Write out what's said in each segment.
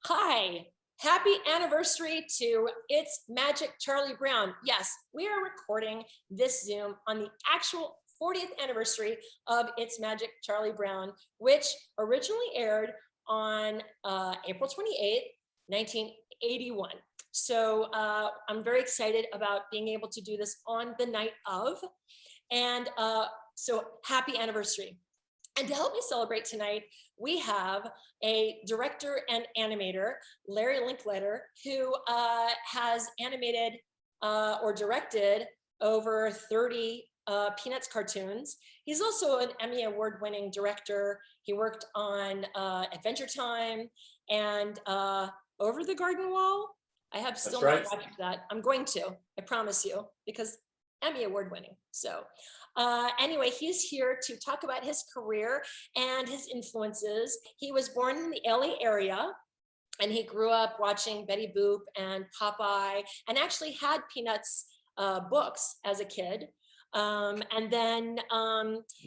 Hi, happy anniversary to It's Magic Charlie Brown. Yes, we are recording this Zoom on the actual 40th anniversary of It's Magic Charlie Brown, which originally aired on April 28th, 1981. So I'm very excited about being able to do this on the night of. And so happy anniversary. And to help me celebrate tonight, we have a director and animator, Larry Leichliter, who has animated or directed over 30 Peanuts cartoons. He's also an Emmy Award-winning director. He worked on Adventure Time and Over the Garden Wall. I have still not watched that. I'm going to, I promise you, because Emmy Award-winning. So anyway, he's here to talk about his career and his influences. He was born in the LA area, and he grew up watching Betty Boop and Popeye, and actually had Peanuts books as a kid. And then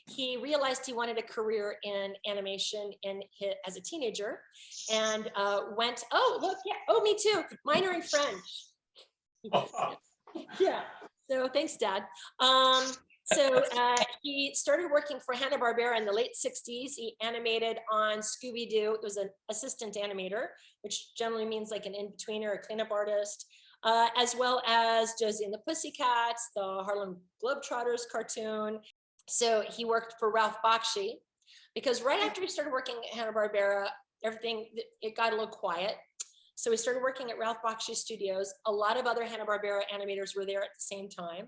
he realized he wanted a career in animation as a teenager, and went, oh, look, yeah, oh, me too, minor in French. Yeah, so thanks, Dad. So he started working for Hanna-Barbera in the late 60s. He animated on Scooby-Doo. It was an assistant animator, which generally means like an in-betweener, a cleanup artist, as well as Josie and the Pussycats, the Harlem Globetrotters cartoon. So he worked for Ralph Bakshi, because right after he started working at Hanna-Barbera, it got a little quiet. So he started working at Ralph Bakshi Studios. A lot of other Hanna-Barbera animators were there at the same time.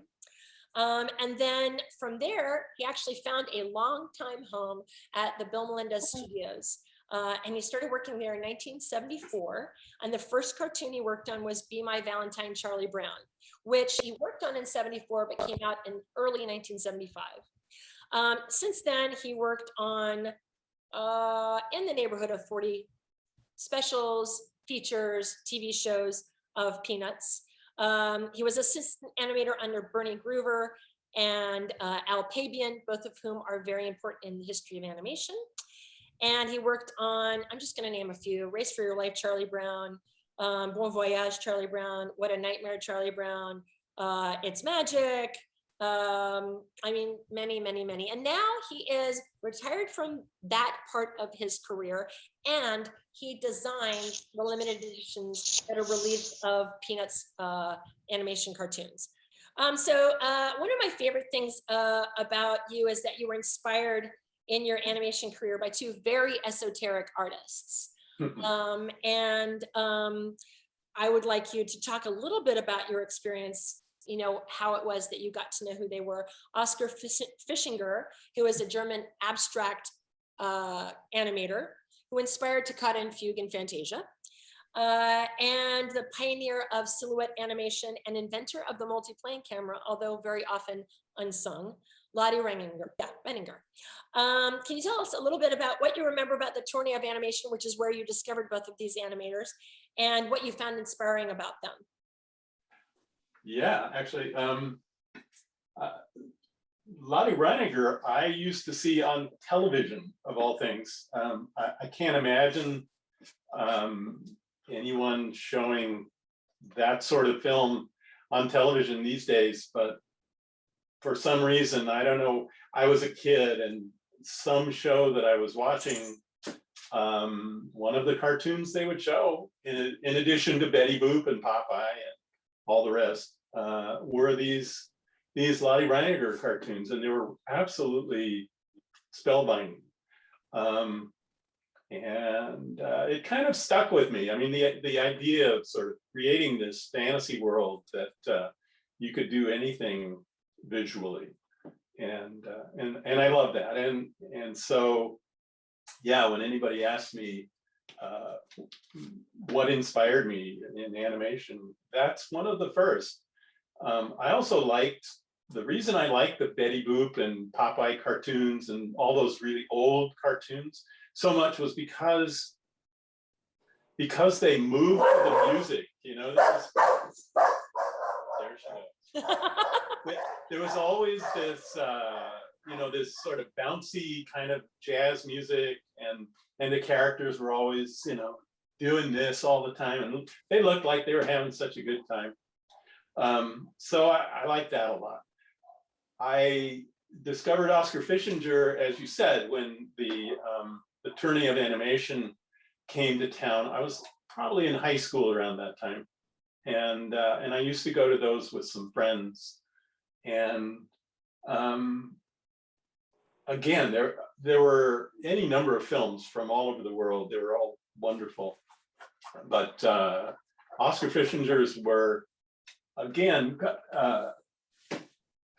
And then from there, he actually found a long-time home at the Bill Melendez Studios. And he started working there in 1974. And the first cartoon he worked on was Be My Valentine, Charlie Brown, which he worked on in 74, but came out in early 1975. Since then, he worked on in the neighborhood of 40 specials, features, TV shows of Peanuts. He was assistant animator under Bernie Groover and Al Pabian, both of whom are very important in the history of animation. And he worked on, I'm just going to name a few: Race for Your Life, Charlie Brown, Bon Voyage, Charlie Brown, What a Nightmare, Charlie Brown, It's Magic. I mean, many, many, many. And now he is retired from that part of his career, and he designed the limited editions that are released of Peanuts animation cartoons. So one of my favorite things about you is that you were inspired in your animation career by two very esoteric artists. And I would like you to talk a little bit about your experience, you know, how it was that you got to know who they were. Oscar Fischinger, who is a German abstract animator who inspired Toccata and Fugue and Fantasia, and the pioneer of silhouette animation and inventor of the multi-plane camera, although very often unsung, Lottie Renninger. Yeah, Renninger. Can you tell us a little bit about what you remember about the tourney of animation, which is where you discovered both of these animators, and what you found inspiring about them? Yeah, actually, Lottie Renninger, I used to see on television, of all things. I can't imagine anyone showing that sort of film on television these days, but for some reason, I don't know, I was a kid, and some show that I was watching, one of the cartoons they would show, in addition to Betty Boop and Popeye and all the rest, were these Lottie Renninger cartoons, and they were absolutely spellbinding. And it kind of stuck with me. I mean, the idea of sort of creating this fantasy world that you could do anything visually, and I love that. And so, yeah, when anybody asks me what inspired me in animation, that's one of the first. I also liked, the reason I liked the Betty Boop and Popeye cartoons and all those really old cartoons so much was because they moved to the music. You know, there she goes. There was always this, you know, this sort of bouncy kind of jazz music, and the characters were always, you know, doing this all the time, and they looked like they were having such a good time. So I like that a lot. I discovered Oscar Fischinger, as you said, when the tourney of animation came to town. I was probably in high school around that time, and I used to go to those with some friends. And again, there were any number of films from all over the world. They were all wonderful, but Oscar Fischinger's were, again,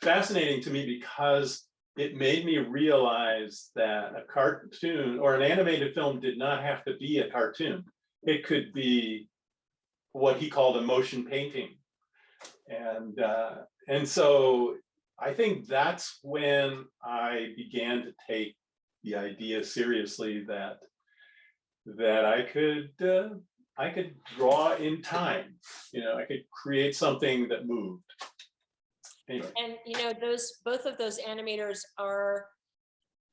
fascinating to me because it made me realize that a cartoon or an animated film did not have to be a cartoon. It could be what he called a motion painting. And so I think that's when I began to take the idea seriously that I could draw in time. I could create something that moved. Anyway. And both of those animators are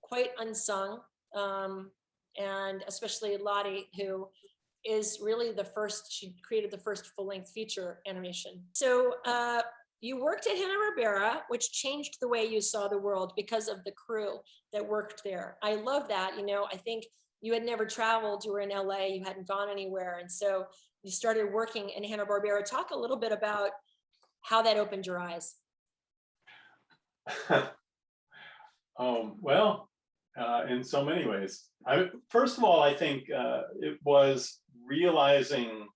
quite unsung, and especially Lottie, who is really she created the first full-length feature animation. So you worked at Hanna-Barbera, which changed the way you saw the world because of the crew that worked there. I love that. I think you had never traveled, you were in LA, you hadn't gone anywhere. And so you started working in Hanna-Barbera. Talk a little bit about how that opened your eyes. Well, in so many ways. First of all, I think it was realizing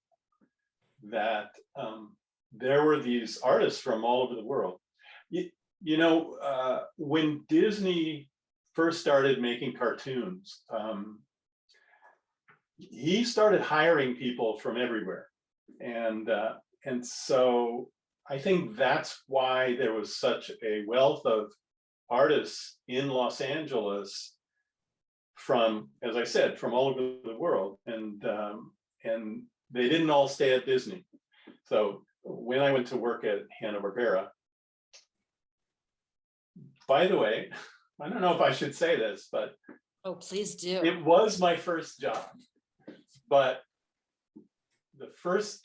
that there were these artists from all over the world. When Disney first started making cartoons, he started hiring people from everywhere, and so I think that's why there was such a wealth of artists in Los Angeles from, as I said, from all over the world, and they didn't all stay at Disney. So when I went to work at Hanna-Barbera, by the way, I don't know if I should say this, but oh, please do. It was my first job, but the first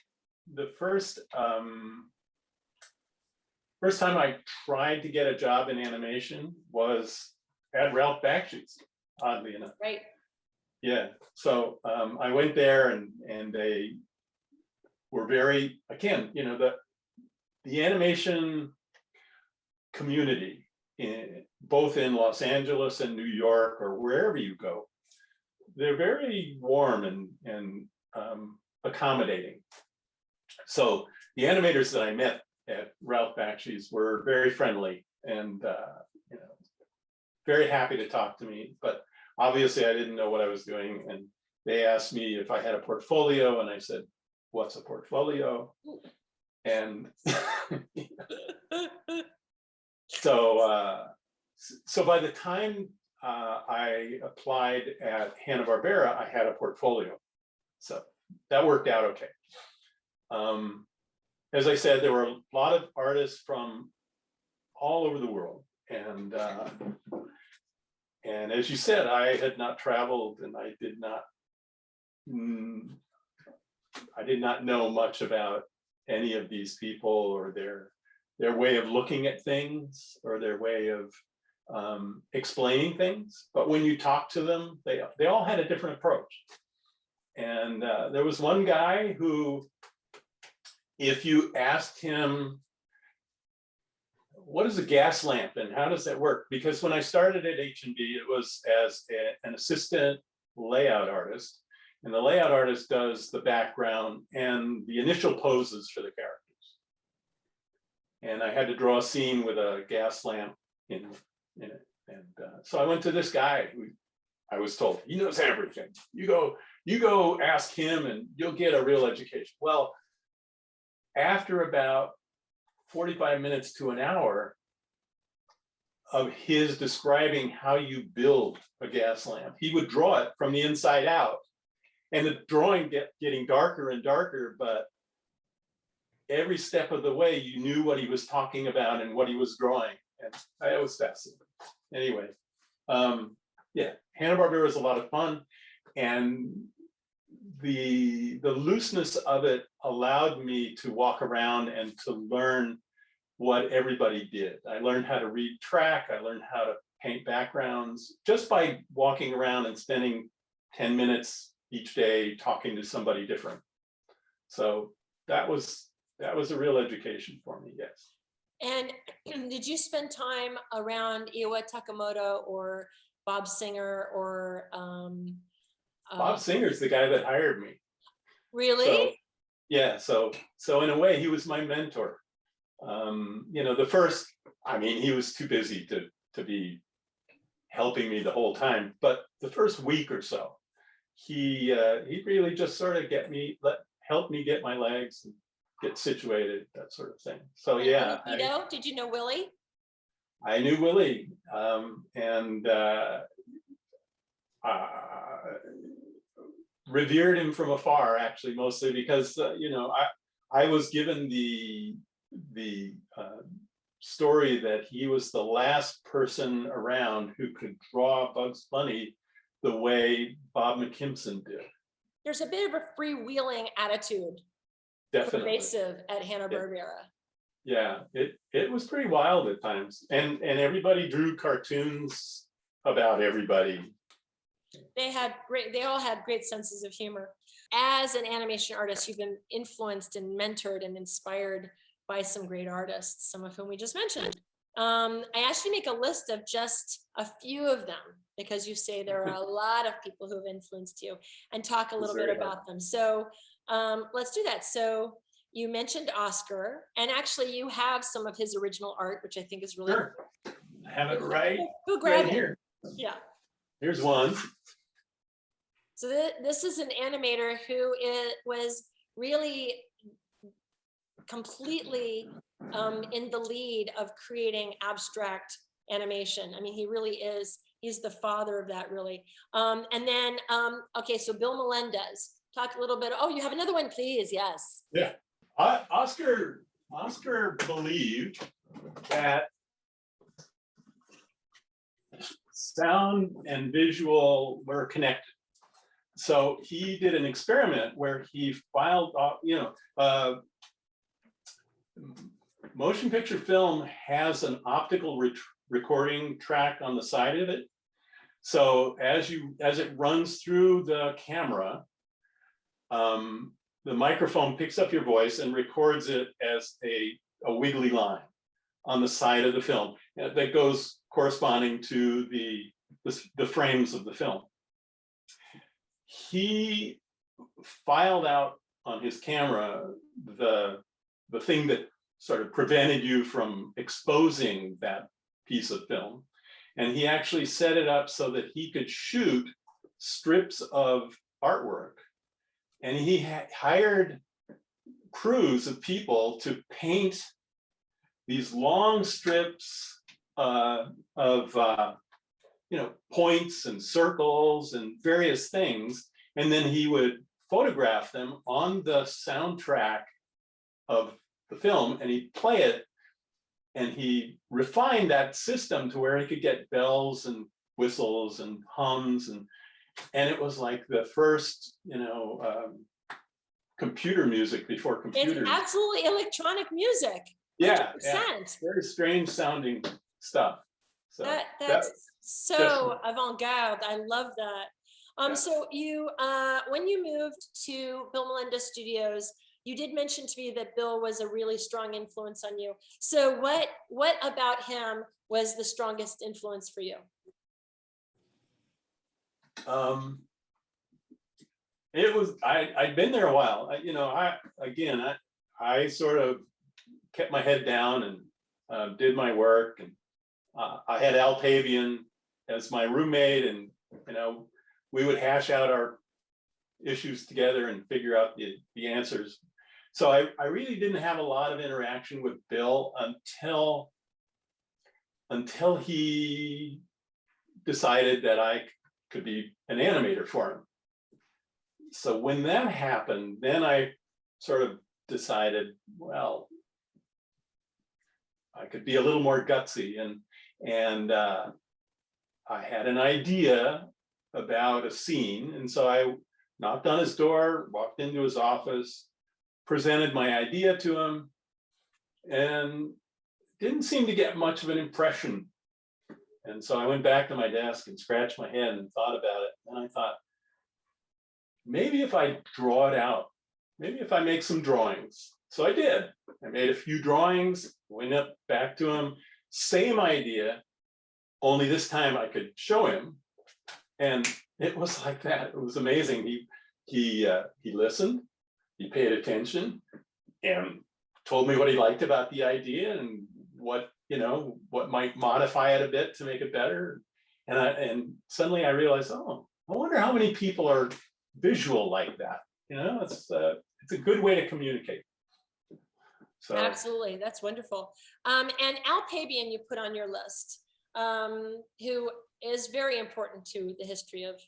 time I tried to get a job in animation was at Ralph Bakshi's, oddly enough. Right. Yeah. So I went there, and they were very, again, the animation community, both in Los Angeles and New York or wherever you go, they're very warm and accommodating. So the animators that I met at Ralph Bakshi's were very friendly and very happy to talk to me. But obviously I didn't know what I was doing, and they asked me if I had a portfolio, and I said, "What's a portfolio?" And so by the time I applied at Hanna-Barbera, I had a portfolio. So that worked out okay. As I said, there were a lot of artists from all over the world. And as you said, I had not traveled, and I did not know much about any of these people or their way of looking at things or their way of explaining things. But when you talk to them, they all had a different approach. And there was one guy who, if you asked him, what is a gas lamp and how does that work? Because when I started at H&B, it was as an assistant layout artist. And the layout artist does the background and the initial poses for the characters. And I had to draw a scene with a gas lamp in it. And so I went to this guy who I was told, he knows everything. You go ask him and you'll get a real education. Well, after about 45 minutes to an hour of his describing how you build a gas lamp, he would draw it from the inside out, and the drawing getting darker and darker, but every step of the way you knew what he was talking about and what he was drawing, and it was fascinating. Anyway, yeah, Hanna-Barbera was a lot of fun, and the looseness of it allowed me to walk around and to learn what everybody did. I learned how to read track. I learned how to paint backgrounds just by walking around and spending 10 minutes each day talking to somebody different. So that was a real education for me, yes. And did you spend time around Iwa Takamoto or Bob Singer or Bob Singer's the guy that hired me. Really? So, yeah, so in a way he was my mentor. You know, the first, I mean, he was too busy to be helping me the whole time, but the first week or so, he really just sort of helped me get my legs and get situated, that sort of thing. So And yeah. Filipino, did you know Willie? I knew Willie, and revered him from afar, actually, mostly because you know, I was given the story that he was the last person around who could draw Bugs Bunny the way Bob McKimson did. There's a bit of a freewheeling attitude, Definitely. pervasive at Hanna-Barbera. Yeah, it was pretty wild at times, and everybody drew cartoons about everybody. They all had great senses of humor. As an animation artist, you've been influenced and mentored and inspired by some great artists, some of whom we just mentioned. I asked you to make a list of just a few of them because you say there are a lot of people who have influenced you, and talk a little bit about them. So let's do that. So you mentioned Oscar, and actually you have some of his original art, which I think is really Sure. cool. I have it right, Go grab right it. here. Yeah. Here's one. So this is an animator who was really completely in the lead of creating abstract animation. I mean, he really is, he's the father of that, really. And then, okay, so Bill Melendez, talk a little bit. Oh, you have another one, please, yes. Yeah, Oscar believed that sound and visual were connected. So he did an experiment where he filed, motion picture film has an optical recording track on the side of it. So as it runs through the camera, the microphone picks up your voice and records it as a wiggly line on the side of the film that goes corresponding to the frames of the film. He filed out on his camera the thing that sort of prevented you from exposing that piece of film. And he actually set it up so that he could shoot strips of artwork. And he hired crews of people to paint these long strips of points and circles and various things, and then he would photograph them on the soundtrack of the film, and he'd play it, and he refined that system to where he could get bells and whistles and hums, and it was like the first, computer music before computers. It's absolutely electronic music. Yeah, 100%. yeah, very strange sounding stuff. So that's so avant-garde. I love that. Yeah. So you, when you moved to Bill Melendez Studios, you did mention to me that Bill was a really strong influence on you. So what about him was the strongest influence for you? It was, I'd been there a while. I sort of kept my head down and did my work, and I had Al Pavian as my roommate, and we would hash out our issues together and figure out the answers. So I really didn't have a lot of interaction with Bill until he decided that I could be an animator for him. So when that happened, then I sort of decided, well, I could be a little more gutsy, and I had an idea about a scene, and so I knocked on his door, walked into his office, presented my idea to him, and didn't seem to get much of an impression. And so I went back to my desk and scratched my head and thought about it. And I thought, maybe if I draw it out, maybe if I make some drawings. So I did. I made a few drawings, went up back to him, same idea, only this time I could show him. And it was like that. It was amazing. He listened, he paid attention, and told me what he liked about the idea and what might modify it a bit to make it better. And suddenly I realized, oh, I wonder how many people are visual like that. It's a good way to communicate. So absolutely, that's wonderful. And Al Pabian you put on your list, who is very important to the history of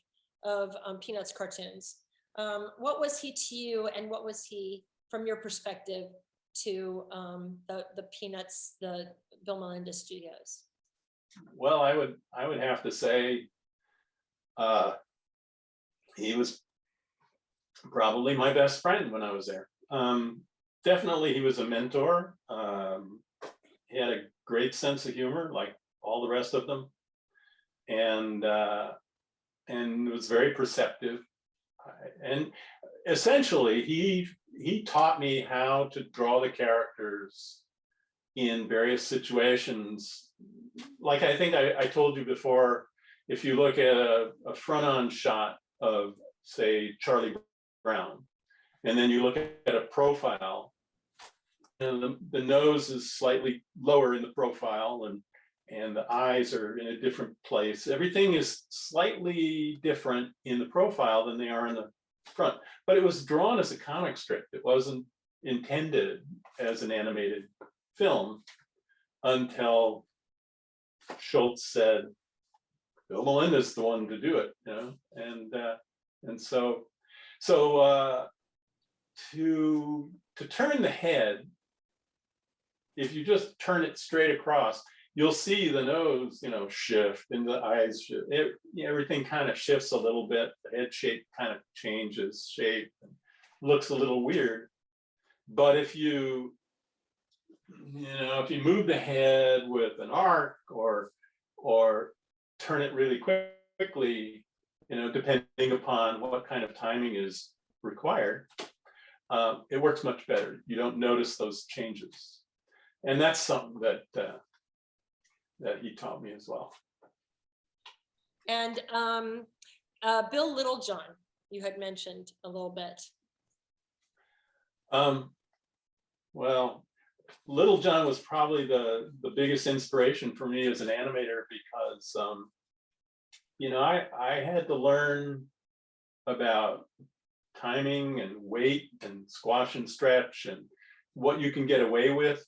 Peanuts cartoons. What was he to you, and what was he, from your perspective, to the Peanuts, the Bill Melendez Studios? Well, I would have to say he was probably my best friend when I was there. Definitely, he was a mentor. He had a great sense of humor, like all the rest of them, and was very perceptive. And essentially, he taught me how to draw the characters in various situations. Like I think I told you before, if you look at a front-on shot of, say, Charlie Brown, and then you look at a profile, and the nose is slightly lower in the profile, and the eyes are in a different place. Everything is slightly different in the profile than they are in the front. But it was drawn as a comic strip. It wasn't intended as an animated film until Schultz said, Bill Melendez is the one to do it, and so to turn the head, if you just turn it straight across, you'll see the nose, shift, and the eyes shift. Everything kind of shifts a little bit. The head shape kind of changes shape and looks a little weird. But if you move the head with an arc or turn it really quickly, depending upon what kind of timing is required, it works much better. You don't notice those changes. And that's something that he taught me as well. And Bill Littlejohn, you had mentioned a little bit. Well, Littlejohn was probably the biggest inspiration for me as an animator, because I had to learn about timing and weight and squash and stretch and what you can get away with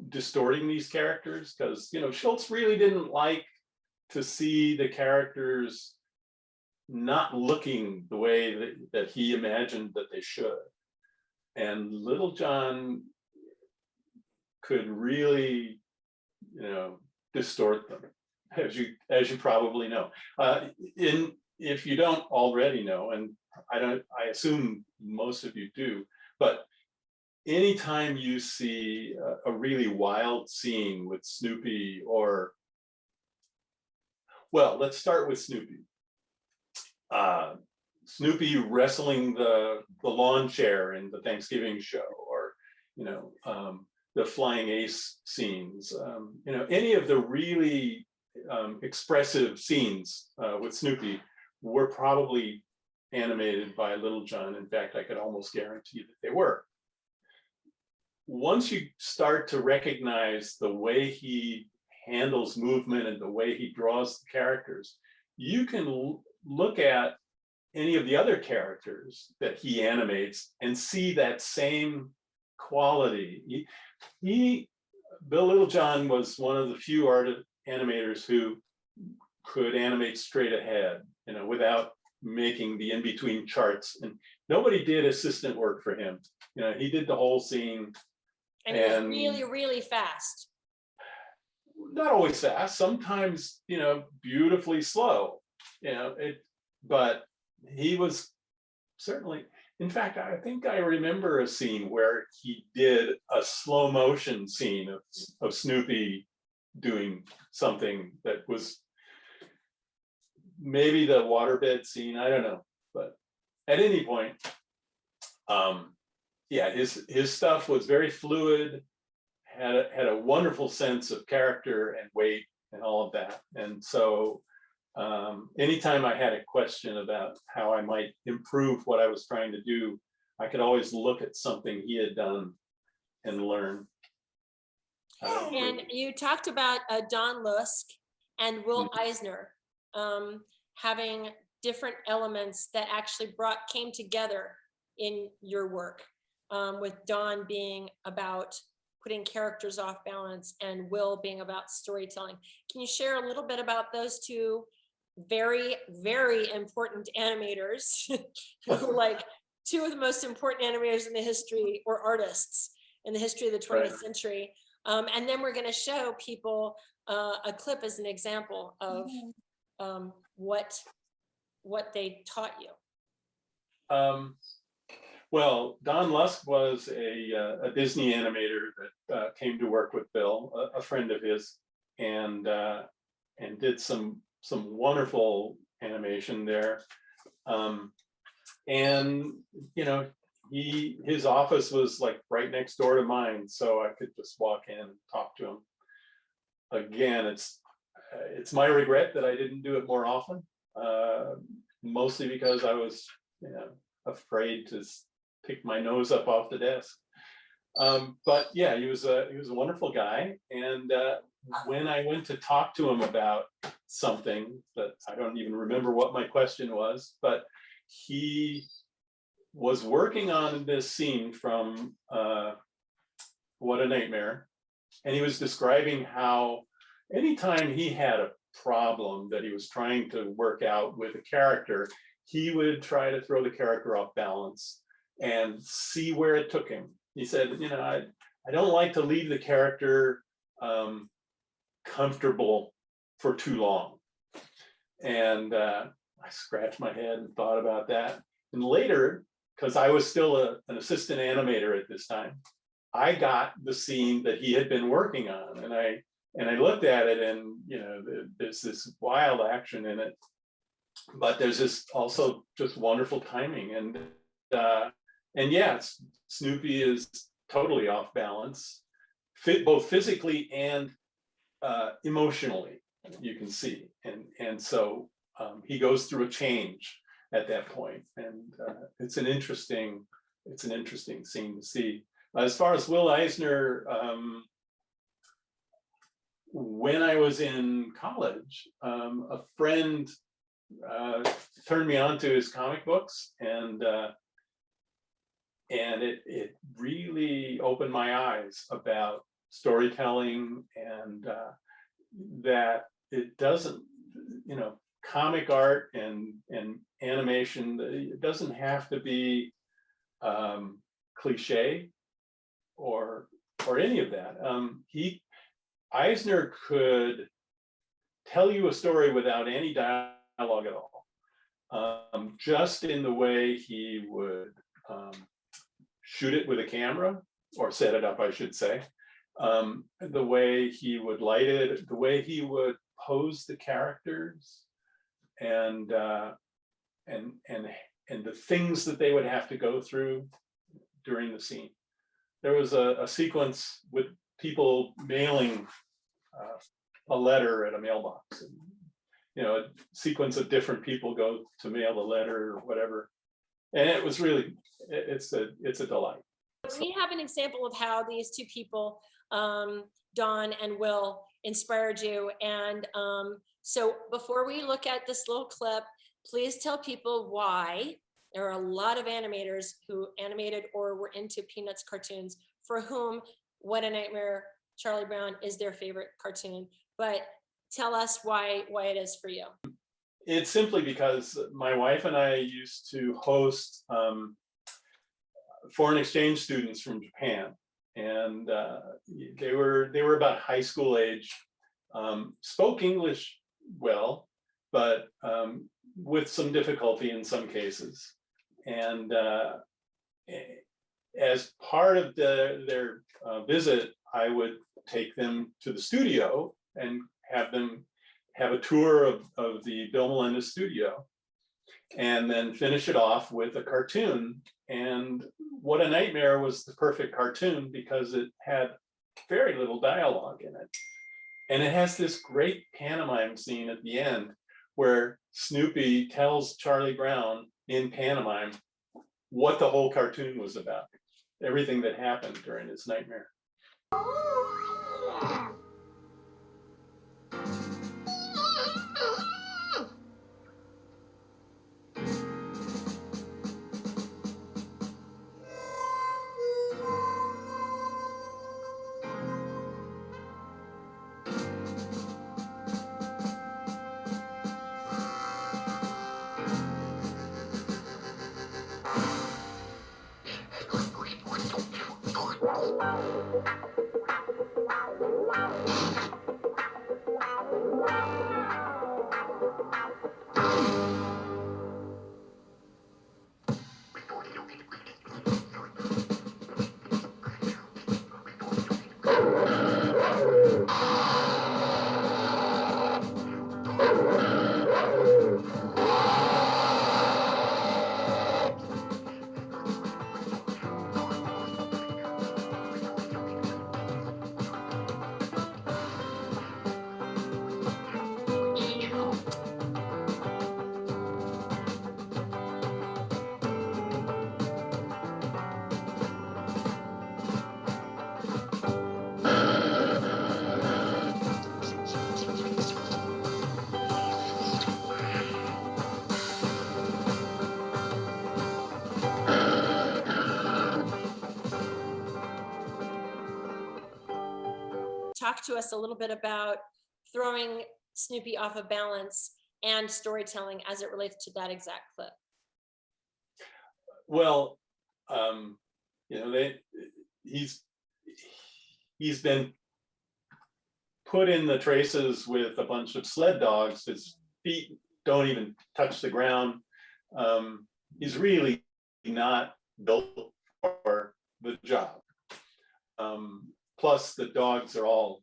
distorting these characters, because Schultz really didn't like to see the characters not looking the way that he imagined that they should. And Littlejohn could really distort them, as you probably know. If you don't already know, and I assume most of you do, but anytime you see a really wild scene with Snoopy, let's start with Snoopy. Snoopy wrestling the lawn chair in the Thanksgiving show, or the flying ace scenes. Any of the really expressive scenes with Snoopy were probably animated by Littlejohn. In fact, I could almost guarantee that they were. Once you start to recognize the way he handles movement and the way he draws the characters, you can look at any of the other characters that he animates and see that same quality. Bill Littlejohn was one of the few animators who could animate straight ahead, without making the in-between charts. And nobody did assistant work for him. He did the whole scene. And it was really, really fast. Not always fast, sometimes, beautifully slow, but he was certainly. In fact, I think I remember a scene where he did a slow motion scene of Snoopy doing something that was maybe the waterbed scene, I don't know. But at any point, yeah, his stuff was very fluid, had a wonderful sense of character and weight and all of that. And so anytime I had a question about how I might improve what I was trying to do, I could always look at something he had done and learn. And you talked about Don Lusk and Will Eisner having different elements that actually came together in your work, with Don being about putting characters off balance and Will being about storytelling. Can you share a little bit about those two very, very important animators, like two of the most important animators in the history, or artists in the history of the 20th century? And then we're going to show people a clip as an example of what they taught you. Well, Don Lusk was a Disney animator that came to work with Bill, a friend of his, and did some wonderful animation there. And you know, his office was like right next door to mine, so I could just walk in and talk to him. Again, it's my regret that I didn't do it more often, mostly because I was, afraid to pick my nose up off the desk. But yeah, he was a wonderful guy, and when I went to talk to him about something that I don't even remember what my question was, but he was working on this scene from What a Nightmare, and he was describing how anytime he had a problem that he was trying to work out with a character, he would try to throw the character off balance and see where it took him. He said, I don't like to leave the character comfortable for too long. And I scratched my head and thought about that. And later, because I was still an assistant animator at this time, I got the scene that he had been working on, and I looked at it, and there's this wild action in it, but there's this also just wonderful timing, and yeah, Snoopy is totally off balance, both physically and emotionally, you can see, and so he goes through a change at that point, and it's an interesting scene to see. As far as Will Eisner, when I was in college, a friend turned me on to his comic books, and it really opened my eyes about storytelling, and that it doesn't, comic art and animation, it doesn't have to be cliche or any of that. Eisner could tell you a story without any dialogue at all, just in the way he would shoot it with a camera, or set it up, I should say, the way he would light it, the way he would pose the characters, and the things that they would have to go through during the scene. There was a sequence with people mailing a letter at a mailbox, and a sequence of different people go to mail the letter or whatever, and it was really, it's a delight. We have an example of how these two people, Don and Will, inspired you, and so before we look at this little clip, please tell people why. There are a lot of animators who animated or were into Peanuts cartoons for whom What a Nightmare, Charlie Brown is their favorite cartoon. But tell us why it is for you. It's simply because my wife and I used to host foreign exchange students from Japan, and they were about high school age, spoke English well, but with some difficulty in some cases. And as part of their visit, I would take them to the studio and have them have a tour of the Bill Melendez studio, and then finish it off with a cartoon. And What a Nightmare was the perfect cartoon because it had very little dialogue in it. And it has this great pantomime scene at the end where Snoopy tells Charlie Brown in pantomime what the whole cartoon was about, everything that happened during his nightmare. Talk to us a little bit about throwing Snoopy off of balance and storytelling as it relates to that exact clip. Well, he's been put in the traces with a bunch of sled dogs. His feet don't even touch the ground. He's really not built for the job. Plus, the dogs are all,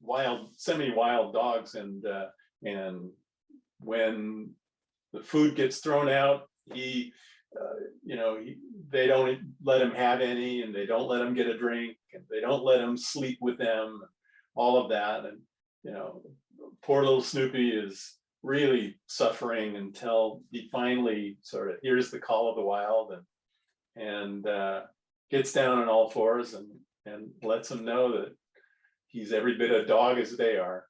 wild, semi-wild dogs, and when the food gets thrown out, they don't let him have any, and they don't let him get a drink, and they don't let him sleep with them, all of that. And poor little Snoopy is really suffering until he finally sort of hears the call of the wild and gets down on all fours and lets them know that he's every bit a dog as they are.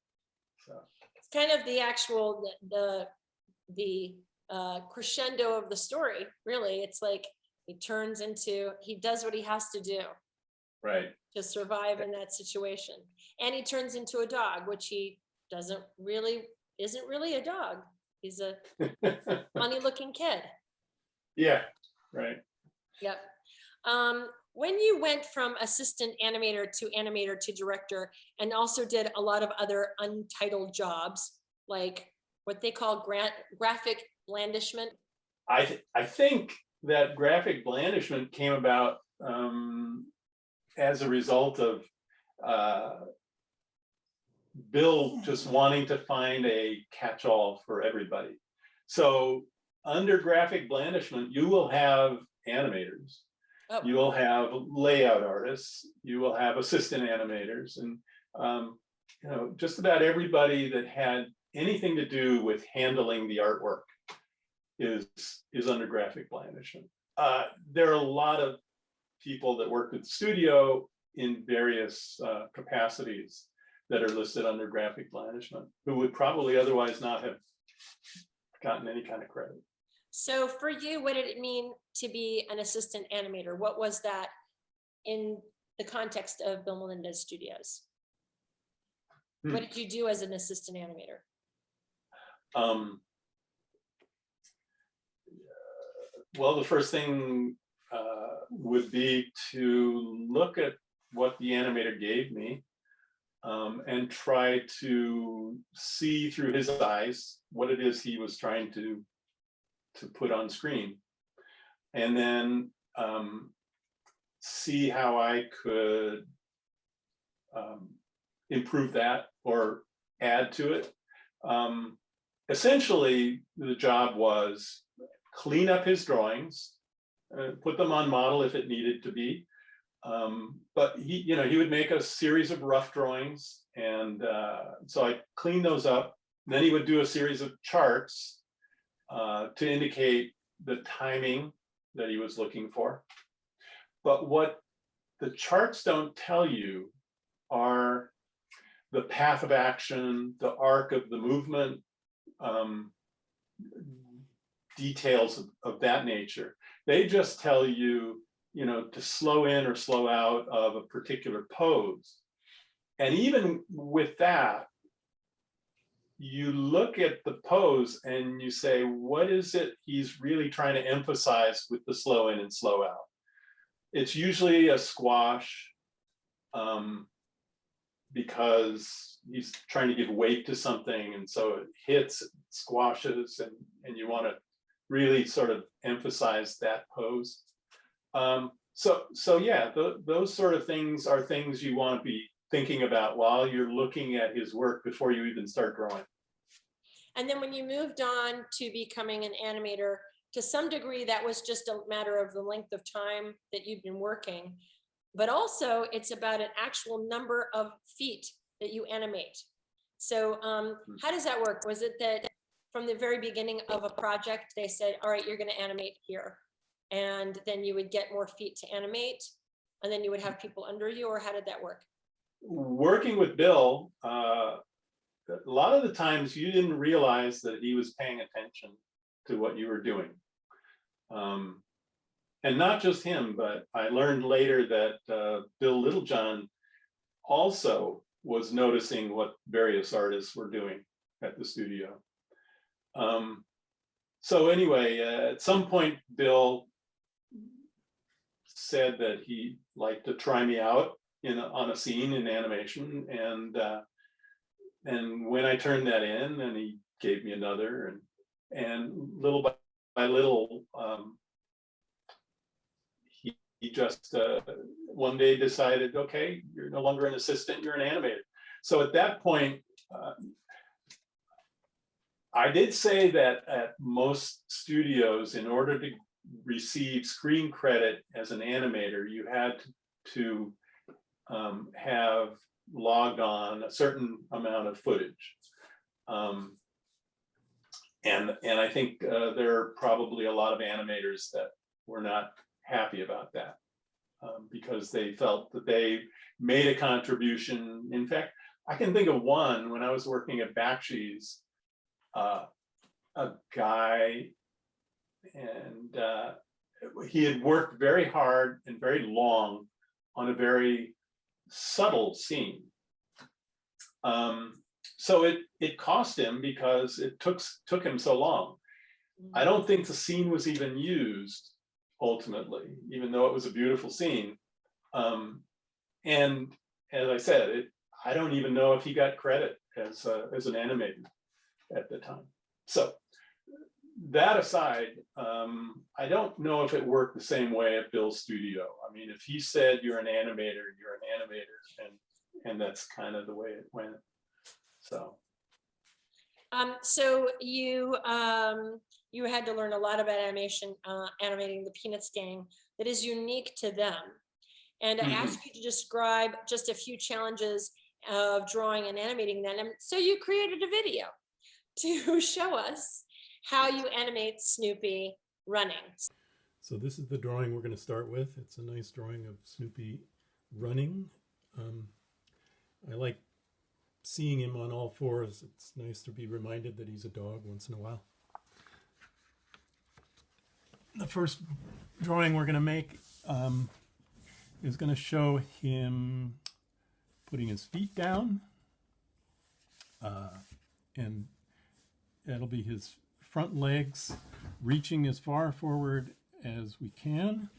So it's kind of the actual the crescendo of the story, really. It's like he does what he has to do, right, to survive in that situation, and he turns into a dog, which he isn't really a dog. He's a funny looking kid. Yeah, right. Yep. When you went from assistant animator to director, and also did a lot of other untitled jobs, like what they call graphic blandishment. I think that graphic blandishment came about as a result of Bill just wanting to find a catch-all for everybody. So under graphic blandishment, you will have animators. Oh. You will have layout artists, you will have assistant animators, and just about everybody that had anything to do with handling the artwork is under graphic blandishment. There are a lot of people that work at the studio in various capacities that are listed under graphic blandishment who would probably otherwise not have gotten any kind of credit. So for you, what did it mean to be an assistant animator? What was that in the context of Bill Melendez Studios? What did you do as an assistant animator? Well, the first thing would be to look at what the animator gave me and try to see through his eyes what it is he was trying to put on screen. and then see how I could improve that or add to it. Essentially, the job was clean up his drawings, put them on model if it needed to be. But he would make a series of rough drawings, and so I cleaned those up. Then he would do a series of charts to indicate the timing that he was looking for. But what the charts don't tell you are the path of action, the arc of the movement, details of that nature. They just tell you, to slow in or slow out of a particular pose. And even with that, you look at the pose and you say, what is it he's really trying to emphasize with the slow in and slow out? It's usually a squash, because he's trying to give weight to something, and so it hits, it squashes, and you want to really sort of emphasize that pose. So yeah, those sort of things are things you want to be thinking about while you're looking at his work before you even start drawing. And then when you moved on to becoming an animator, to some degree, that was just a matter of the length of time that you've been working, but also it's about an actual number of feet that you animate. So how does that work? Was it that from the very beginning of a project, they said, all right, you're going to animate here, and then you would get more feet to animate, and then you would have people under you, or how did that work? Working with Bill, a lot of the times you didn't realize that he was paying attention to what you were doing. And not just him, but I learned later that Bill Littlejohn also was noticing what various artists were doing at the studio. So anyway, at some point, Bill said that he'd like to try me out on a scene in animation, and when I turned that in, and he gave me another, and little by little, he just one day decided, okay, you're no longer an assistant, you're an animator. So at that point, I did say that at most studios, in order to receive screen credit as an animator, you had to have logged on a certain amount of footage. And I think there are probably a lot of animators that were not happy about that, because they felt that they made a contribution. In fact, I can think of one when I was working at Bakshi's, a guy, and he had worked very hard and very long on a very subtle scene. So it cost him because it took him so long. I don't think the scene was even used ultimately, even though it was a beautiful scene. And as I said, I don't even know if he got credit as an animator at the time. So that aside, I don't know if it worked the same way at Bill's studio. I mean, if he said you're an animator, you're an animator, and that's kind of the way it went. So you had to learn a lot about animation, animating the Peanuts gang that is unique to them. And I asked you to describe just a few challenges of drawing and animating them. And so you created a video to show us how you animate Snoopy running. So this is the drawing we're going to start with. It's a nice drawing of Snoopy running. I like seeing him on all fours. It's nice to be reminded that he's a dog once in a while. The first drawing we're going to make is going to show him putting his feet down, and that'll be his front legs reaching as far forward as we can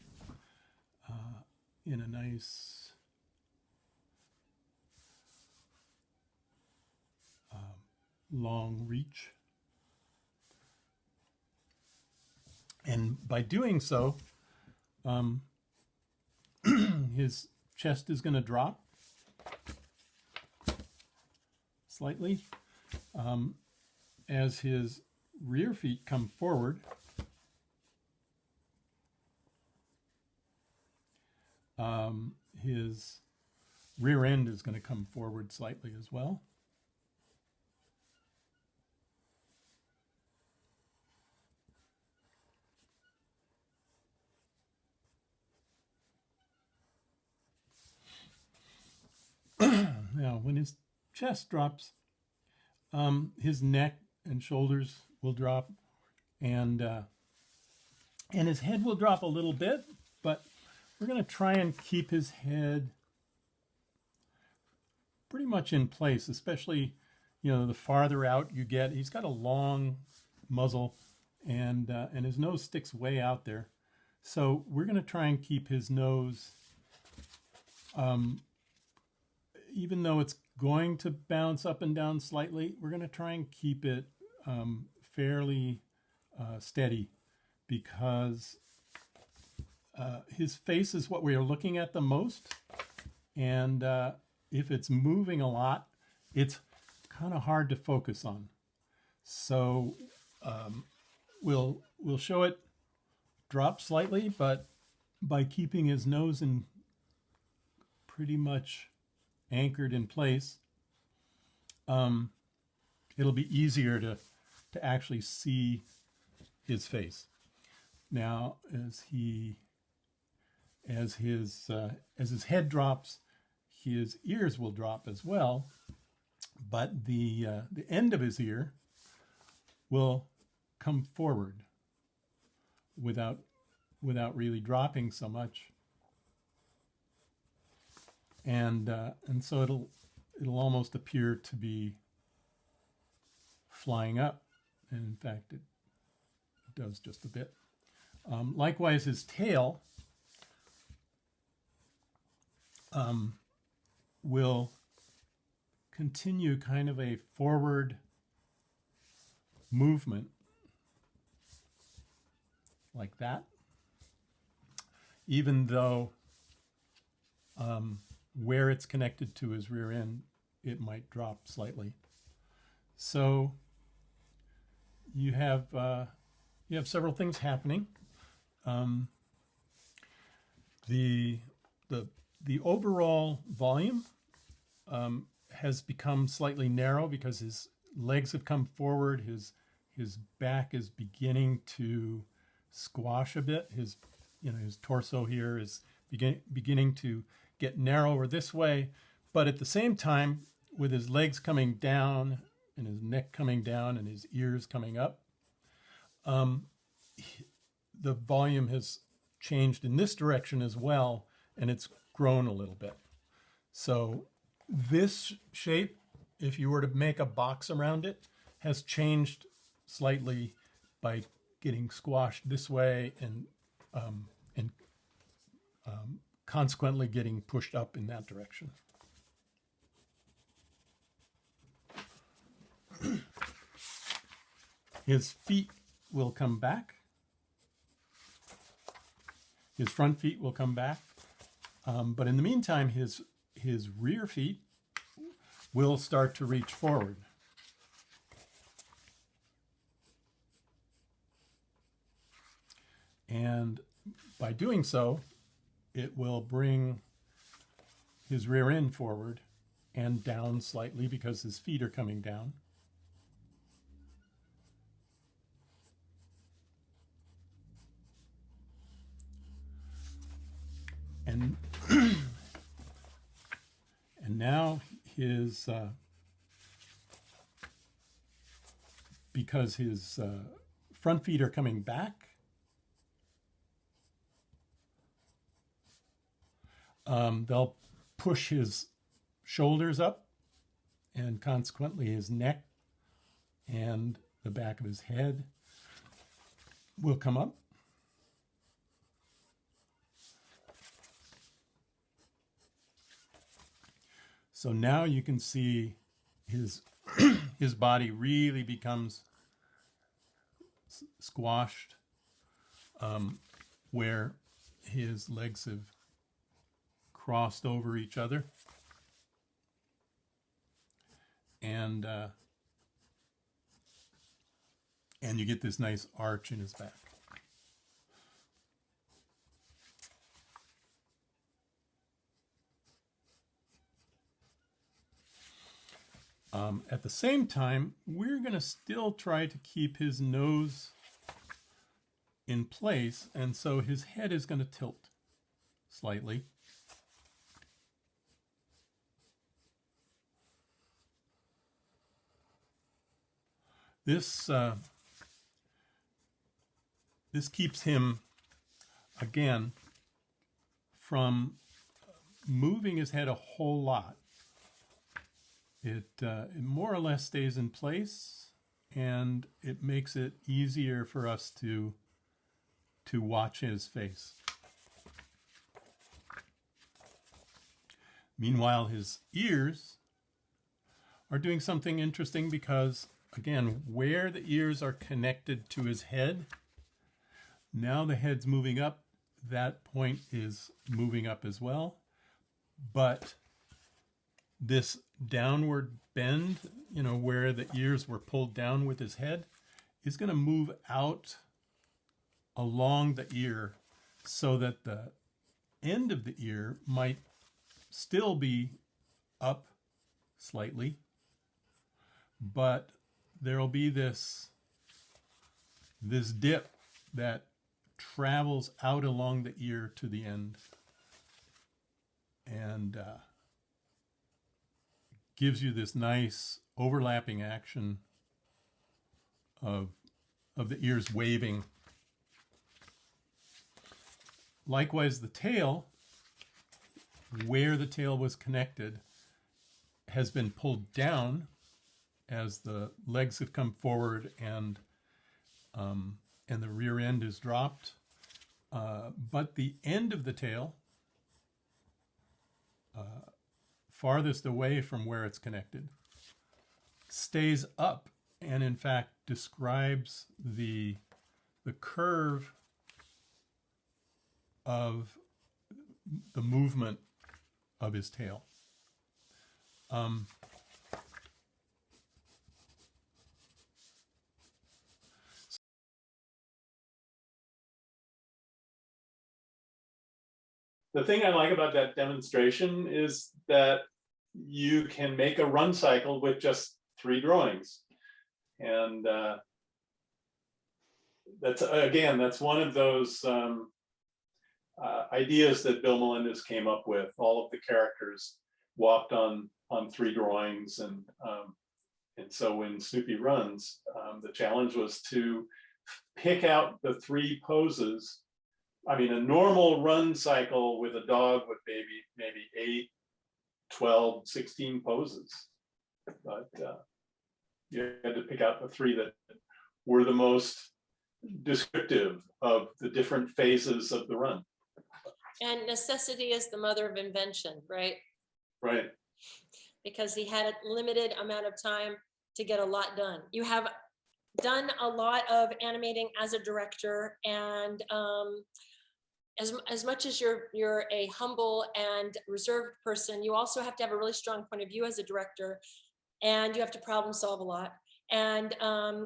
in a nice long reach. And by doing so, his chest is going to drop slightly as his rear feet come forward. His rear end is going to come forward slightly as well. Now, when his chest drops, his neck and shoulders will drop, and his head will drop a little bit, but we're going to try and keep his head pretty much in place, especially, the farther out you get. He's got a long muzzle, and his nose sticks way out there. So we're going to try and keep his nose, even though it's going to bounce up and down slightly, we're going to try and keep it fairly steady, because his face is what we are looking at the most, and if it's moving a lot, it's kind of hard to focus on. So we'll show it drop slightly, but by keeping his nose in pretty much anchored in place, it'll be easier to actually see his face. Now, as his head drops, his ears will drop as well, but the end of his ear will come forward without really dropping so much, and so it'll almost appear to be flying up, and in fact it does just a bit. Likewise, his tail will continue kind of a forward movement like that, even though where it's connected to his rear end, it might drop slightly. So you have several things happening. The overall volume has become slightly narrow because his legs have come forward. His back is beginning to squash a bit. His torso here is beginning to get narrower this way, but at the same time, with his legs coming down and his neck coming down and his ears coming up, the volume has changed in this direction as well, and it's grown a little bit. So this shape, if you were to make a box around it, has changed slightly by getting squashed this way and consequently getting pushed up in that direction. His feet will come back. His front feet will come back. But in the meantime, his rear feet will start to reach forward. And by doing so, it will bring his rear end forward and down slightly because his feet are coming down. And and now his because his front feet are coming back, they'll push his shoulders up, and consequently his neck and the back of his head will come up. So now you can see his his body really becomes squashed, where his legs have crossed over each other. And you get this nice arch in his back. At the same time, we're going to still try to keep his nose in place, and so his head is going to tilt slightly. This keeps him, again, from moving his head a whole lot. It more or less stays in place, and it makes it easier for us to watch his face. Meanwhile, his ears are doing something interesting because, again, where the ears are connected to his head, now the head's moving up. That point is moving up as well. But this downward bend, you know, where the ears were pulled down with his head, is going to move out along the ear so that the end of the ear might still be up slightly, but there'll be this dip that travels out along the ear to the end and gives you this nice overlapping action of the ears waving. Likewise, the tail, where the tail was connected, has been pulled down as the legs have come forward and the rear end is dropped. But the end of the tail, farthest away from where it's connected, stays up and in fact describes the curve of the movement of his tail. The thing I like about that demonstration is that you can make a run cycle with just 3 drawings. And that's one of those ideas that Bill Melendez came up with. All of the characters walked on 3 drawings, and so when Snoopy runs, the challenge was to pick out the 3 poses. I mean, a normal run cycle with a dog would maybe 8, 12, 16 poses, but you had to pick out the 3 that were the most descriptive of the different phases of the run. And necessity is the mother of invention, right? Right. Because he had a limited amount of time to get a lot done. You have done a lot of animating as a director, and as much as you're a humble and reserved person, you also have to have a really strong point of view as a director, and you have to problem solve a lot. And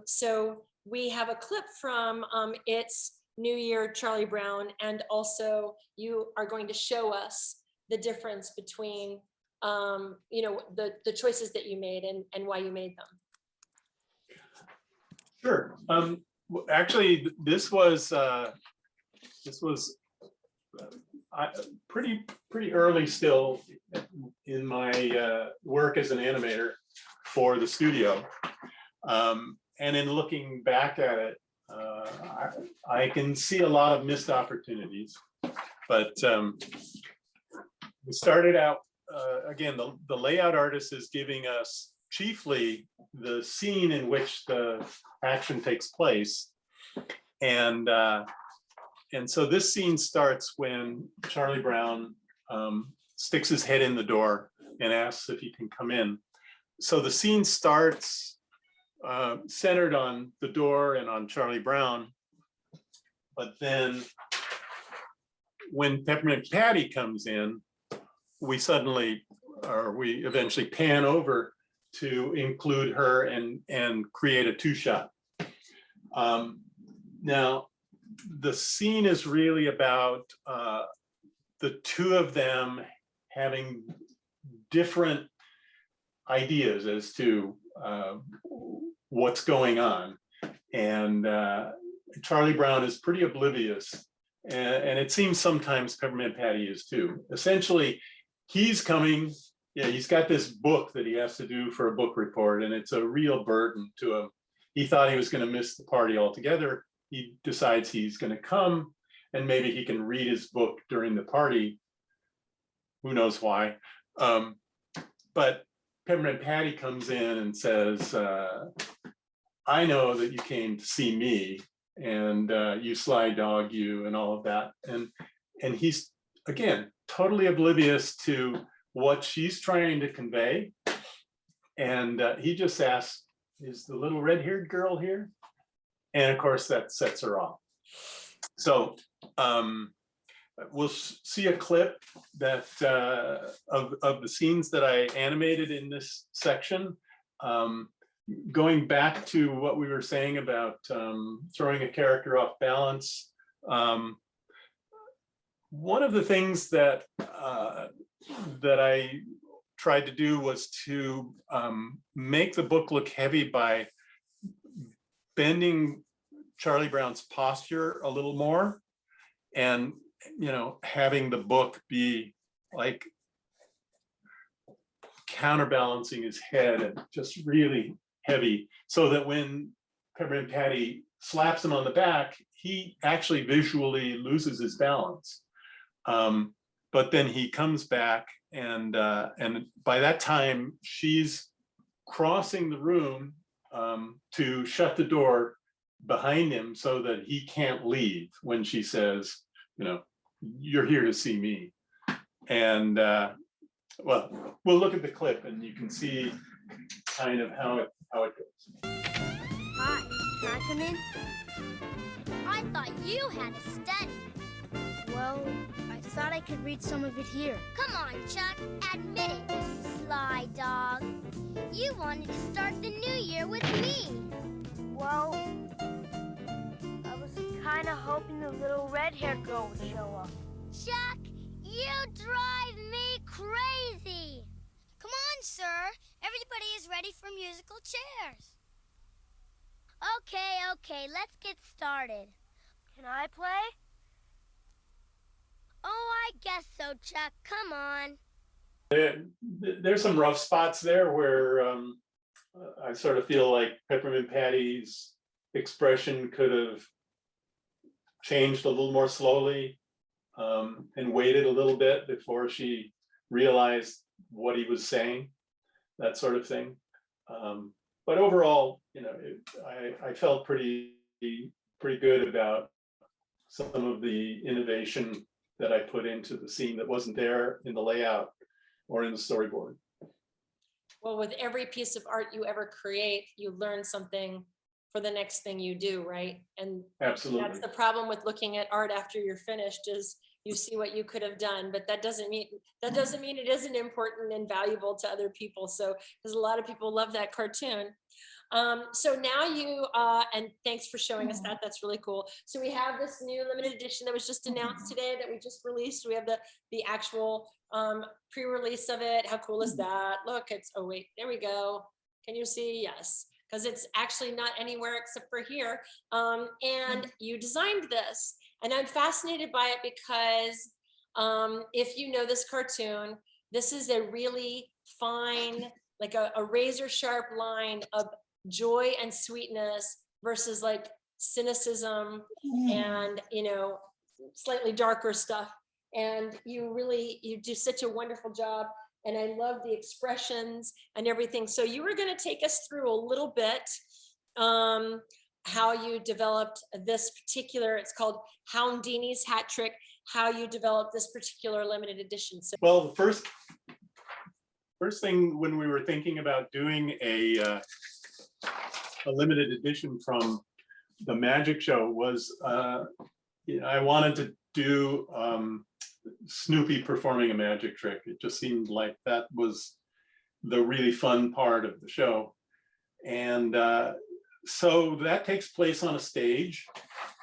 so we have a clip from It's New Year, Charlie Brown, and also you are going to show us the difference between you know, the choices that you made and why you made them. Sure. Actually, this was pretty early still in my work as an animator for the studio, and in looking back at it, I can see a lot of missed opportunities. But we started out again. The layout artist is giving us chiefly the scene in which the action takes place, and so this scene starts when Charlie Brown sticks his head in the door and asks if he can come in. So the scene starts centered on the door and on Charlie Brown, but then when Peppermint Patty comes in, we eventually pan over to include her and create a 2-shot. Now, the scene is really about the two of them having different ideas as to what's going on. And Charlie Brown is pretty oblivious. And it seems sometimes Peppermint Patty is too. Essentially, he's coming, he's got this book that he has to do for a book report, and it's a real burden to him. He thought he was going to miss the party altogether. He decides he's going to come, and maybe he can read his book during the party. Who knows why? But Peppermint Patty comes in and says, I know that you came to see me, and you sly dog you, and all of that. And he's, again, totally oblivious to what she's trying to convey. And he just asks, is the little red-haired girl here? And of course, that sets her off. So we'll see a clip that of the scenes that I animated in this section. Going back to what we were saying about throwing a character off balance. One of the things that I tried to do was to make the book look heavy by bending Charlie Brown's posture a little more, and having the book be like counterbalancing his head and just really heavy, so that when Peppermint Patty slaps him on the back, he actually visually loses his balance. But then he comes back, and by that time she's crossing the room to shut the door behind him so that he can't leave when she says, you're here to see me. And well, we'll look at the clip and you can see kind of how it goes. Hi, can I come in? I thought you had a study. Well, I thought I could read some of it here. Come on, Chuck, admit it, sly dog. You wanted to start the new year with me. Well, I was kind of hoping the little red-haired girl would show up. Chuck, you drive me crazy. Come on, sir. Everybody is ready for musical chairs. Okay, let's get started. Can I play? Oh, I guess so, Chuck. Come on. There's some rough spots there where I sort of feel like Peppermint Patty's expression could have changed a little more slowly, and waited a little bit before she realized what he was saying, that sort of thing. But overall, I felt pretty good about some of the innovation that I put into the scene that wasn't there in the layout or in the storyboard. Well, with every piece of art you ever create, you learn something for the next thing you do, right? And Absolutely. That's the problem with looking at art after you're finished, is you see what you could have done, but that doesn't mean it isn't important and valuable to other people. So, because a lot of people love that cartoon. So now you, and thanks for showing us that, that's really cool. So we have this new limited edition that was just announced today that we just released. We have the actual pre-release of it. How cool is that? Look, it's, oh wait, there we go. Can you see? Yes, because it's actually not anywhere except for here. And you designed this, and I'm fascinated by it because if you know this cartoon, this is a really fine, like a razor sharp line of joy and sweetness versus like cynicism and slightly darker stuff. And you do such a wonderful job, and I love the expressions and everything. So you were going to take us through a little bit how you developed this particular, it's called Houndini's Hat Trick, how you developed this particular limited edition. So, well, the first thing when we were thinking about doing a limited edition from the magic show was I wanted to do Snoopy performing a magic trick. It just seemed like that was the really fun part of the show. And so that takes place on a stage.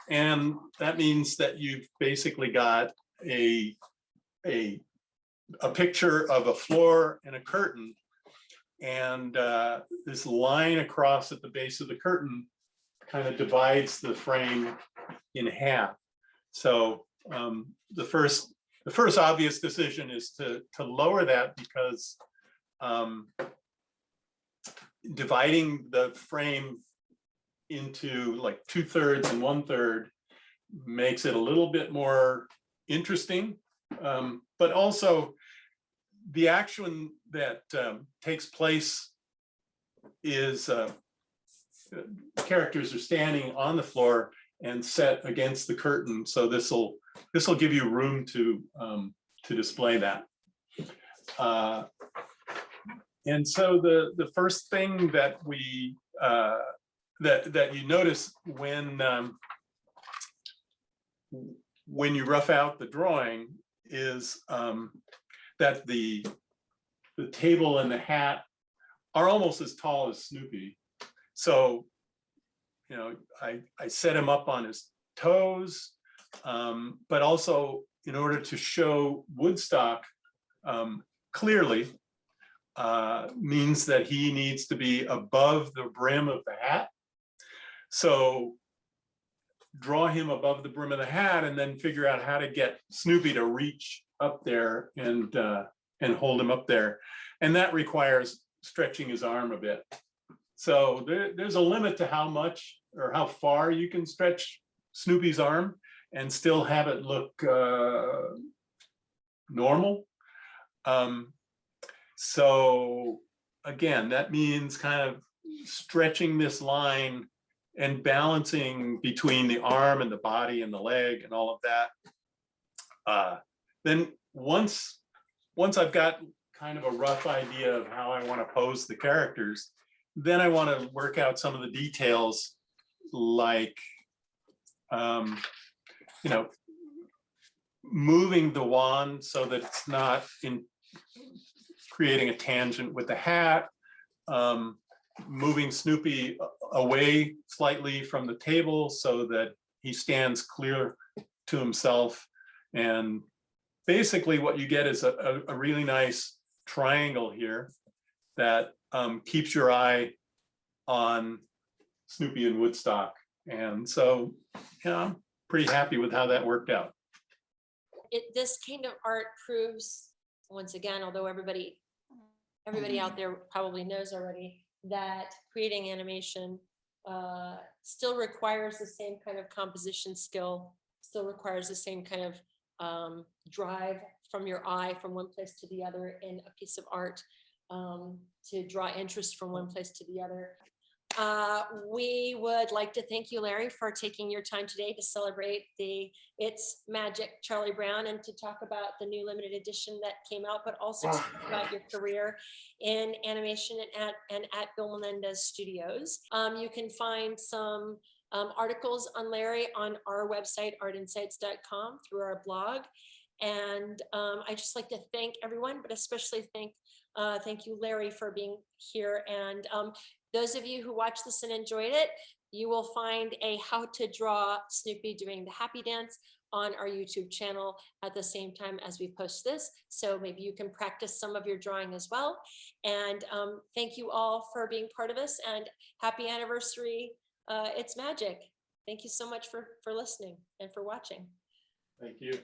And that means that you've basically got a picture of a floor and a curtain. And this line across at the base of the curtain kind of divides the frame in half. So the first obvious decision is to lower that, because dividing the frame into like 2/3 and 1/3 makes it a little bit more interesting, but also the action that takes place is characters are standing on the floor and set against the curtain. So this will give you room to display that. And so the first thing that we that you notice when you rough out the drawing is that the table and the hat are almost as tall as Snoopy. So, I set him up on his toes, but also in order to show Woodstock clearly means that he needs to be above the brim of the hat. So draw him above the brim of the hat and then figure out how to get Snoopy to reach up there and hold him up there. And that requires stretching his arm a bit. So there's a limit to how much or how far you can stretch Snoopy's arm and still have it look normal. So again, that means kind of stretching this line and balancing between the arm and the body and the leg and all of that. Then once I've got kind of a rough idea of how I want to pose the characters, then I want to work out some of the details, like moving the wand so that it's not creating a tangent with the hat, moving Snoopy away slightly from the table so that he stands clear to himself. And basically what you get is a really nice triangle here that keeps your eye on Snoopy and Woodstock. And so, I'm pretty happy with how that worked out. This kind of art proves, once again, although everybody out there probably knows already, that creating animation still requires the same kind of composition skill, still requires the same kind of drive from your eye from one place to the other in a piece of art, to draw interest from one place to the other. We would like to thank you, Larry, for taking your time today to celebrate the It's Magic Charlie Brown and to talk about the new limited edition that came out, but also to talk about your career in animation and at Bill Melendez Studios. You can find some articles on Larry on our website, artinsights.com, through our blog. And I just like to thank everyone, but especially thank you, Larry, for being here. And those of you who watched this and enjoyed it, you will find a how to draw Snoopy doing the happy dance on our YouTube channel at the same time as we post this. So maybe you can practice some of your drawing as well. And thank you all for being part of this, and happy anniversary. It's magic. Thank you so much for listening and for watching. Thank you.